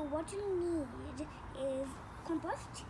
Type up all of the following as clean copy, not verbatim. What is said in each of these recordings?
So what you'll need is compost,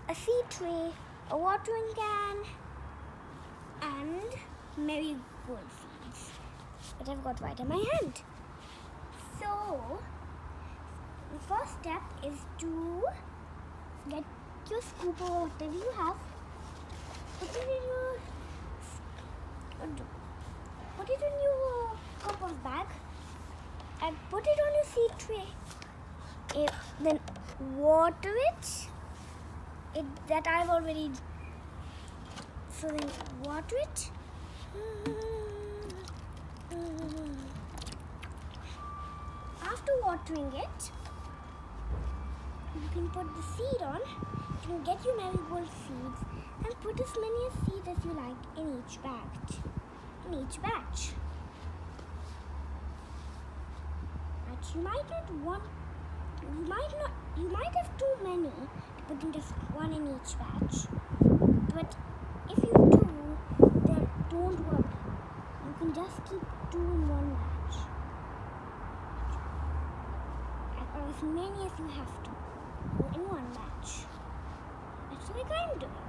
a seed tray, a watering can, and marigold seeds that I've got right in my hand. So the first step is to get your scoop or whatever you have, put it in your compost bag and put it on your seed tray. Then water it. That I've already. So then water it. After watering it, you can put the seed on. You can get your marigold seeds and put as many seeds as you like in each batch. But you might not want. You might have too many to put in just one in each batch. But if you do, then don't worry. You can just keep two in one batch. Or as many as you have to in one batch. That's like I'm doing.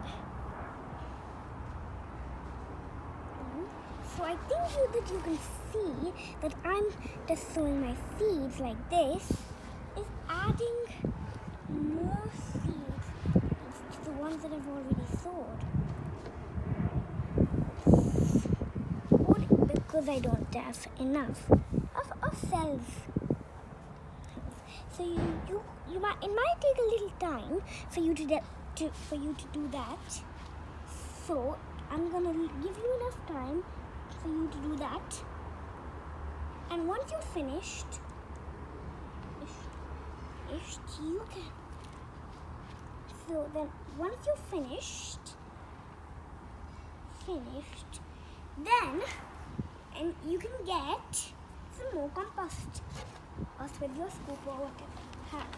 So I think that you can see that I'm just sowing my seeds like this is adding more seeds to the ones that I've already sowed. Because I don't have enough of cells. So it might take a little time for you to do that. So I'm gonna give you enough time for you to do that. And once you're finished, you can. So then once you're finished, then and you can get some more compost with your scoop or whatever you have.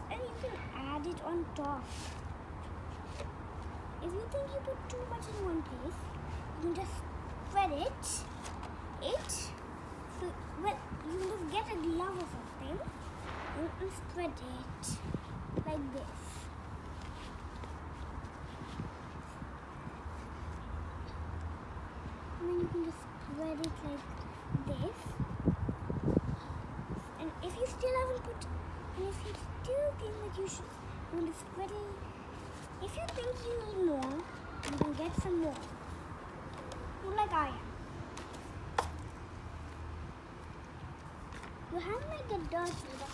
And you can add it on top. If you think you put too much in one place, you can just spread it. So, well, you can just get a glove or something and spread it like this. And then you can just spread it like this. And if you still think that you should spread it, if you think you need more, you can get some more. Like I am. Your hand might get dirty, but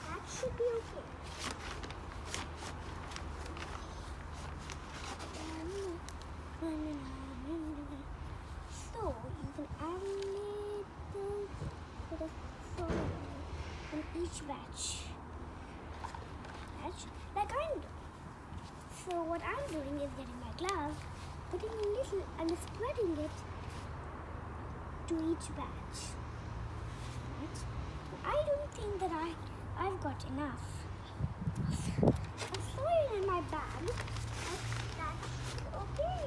that should be okay. So you can add a little bit of soil in each batch, like I'm doing. So what I'm doing is getting my glove, putting a little and spreading it to each batch. Right? I don't think that I've got enough of soil in my bag. That's okay.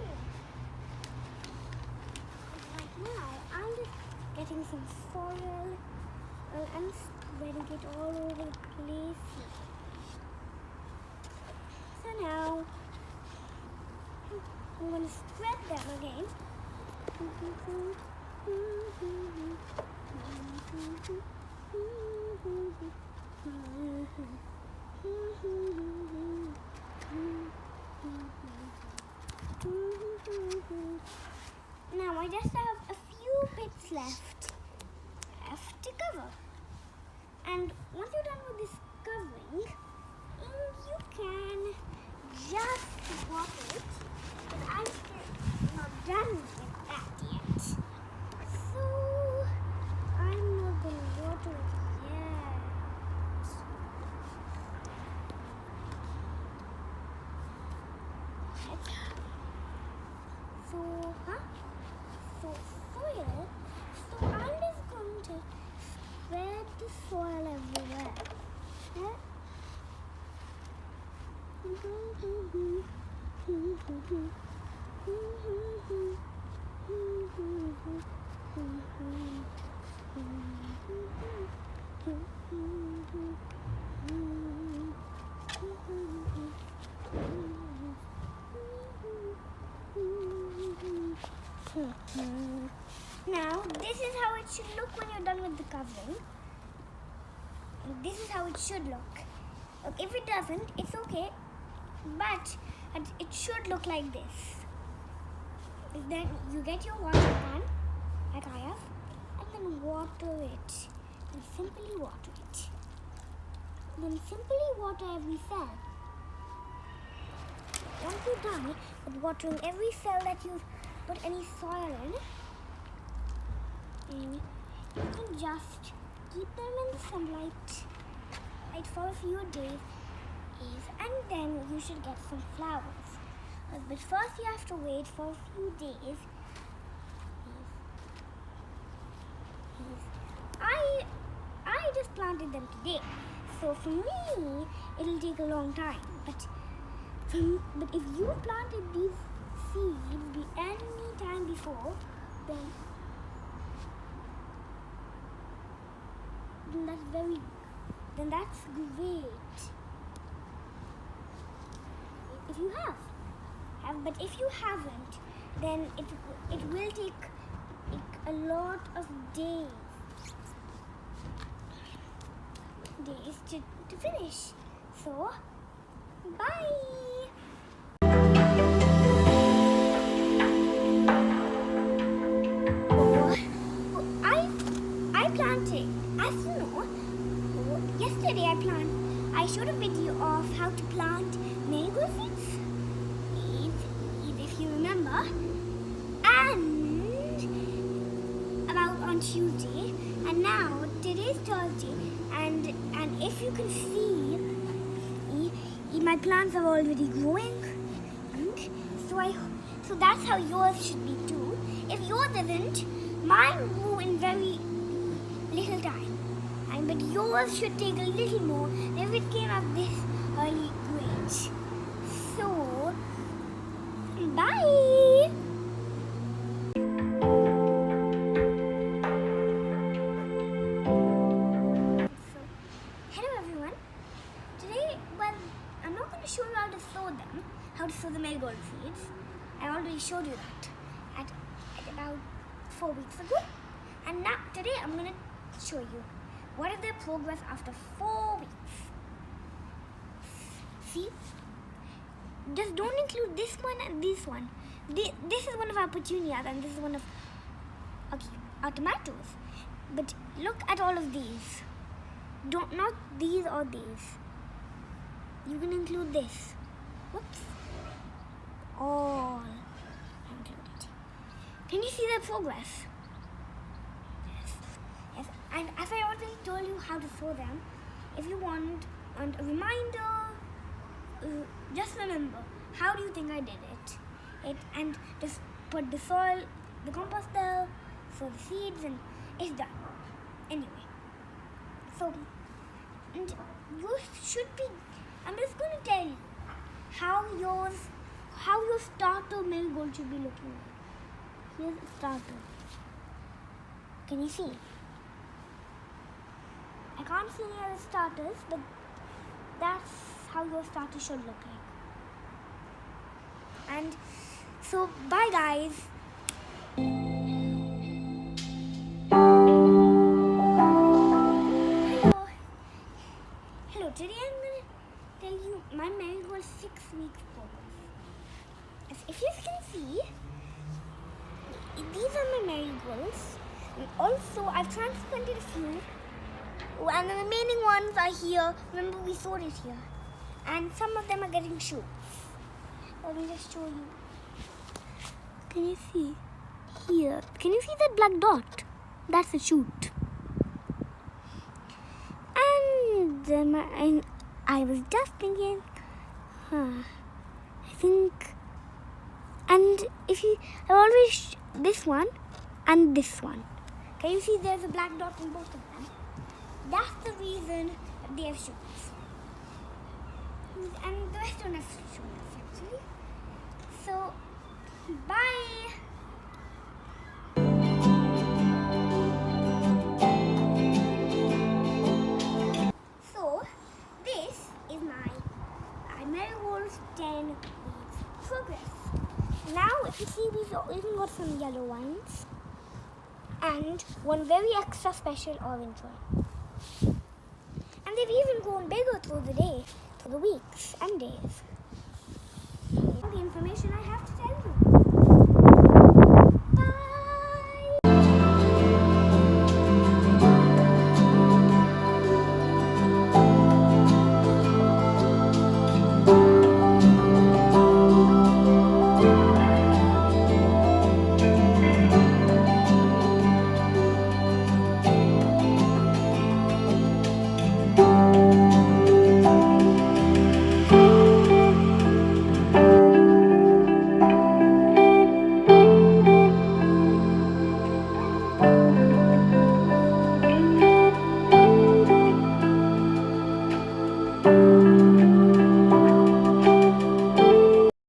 Right now, I'm just getting some soil and spreading it all over the place. So now, I'm going to spread them again. Now I just have a few bits left to cover. And once you're done with this covering, you can just water it. But I'm still not done with that yet. So I'm not going to water it yet. So soil. So I'm just going to spread the soil everywhere. Yeah? Now, this is how it should look when you're done with the covering. This is how it should look. If it doesn't, it's okay, but it should look like this. Then you get your water pan, like I have, and then water it. And simply water it. Then simply water every cell. Once you're done with watering every cell that you've put any soil in, and you can just keep them in sunlight for a few days, and then you should get some flowers. But first you have to wait for a few days. I just planted them today, so for me it'll take a long time. But if you planted these seeds any time before, then that's great. If you have, but if you haven't, then it will take a lot of days to finish. So, bye. I showed a video of how to plant marigold seeds, if you remember, and about on Tuesday, and now today's Thursday, and if you can see, my plants are already growing, so that's how yours should be too. If yours isn't, mine grew in very little time. But yours should take a little more. If it came up this early, great. So, bye. So, hello everyone. Today, I'm not going to show you how to sow the marigold seeds. I already showed you that at about 4 weeks ago. And now, today I'm going to show you what is their progress after 4 weeks. See? Just don't include this one and this one. This is one of our petunias and this is one of our tomatoes. But look at all of these. Not these or these. You can include this. Whoops. All included. Can you see their progress? Yes. And as I already told you how to sow them, if you want a reminder, just remember, how do you think I did it? And just put the soil, the compost there, sow the seeds, and it's done. Anyway, so and you should be. I'm just going to tell you how your starter marigold should be looking like. Here's a starter. Can you see? I can't see any other starters, but that's how your starter should look like. And so, bye guys. Hello, today I'm going to tell you my marigold 6 weeks progress. If you can see, these are my marigolds. And also, I've transplanted a few. And the remaining ones are here. Remember, we sowed it here. And some of them are getting shoots. Let me just show you. Can you see? Here. Can you see that black dot? That's a shoot. And I was just thinking, I think, and if you, I always, this one and this one. Can you see there's a black dot in both of them? That's the reason they have shoots. And the rest don't have shoots actually. So, Bye. So, this is my marigold 10 weeks progress. Now, if you see, we've even got some yellow ones and one very extra special orange one. And they've even grown bigger through the day, through the weeks and days. The information I have to tell you.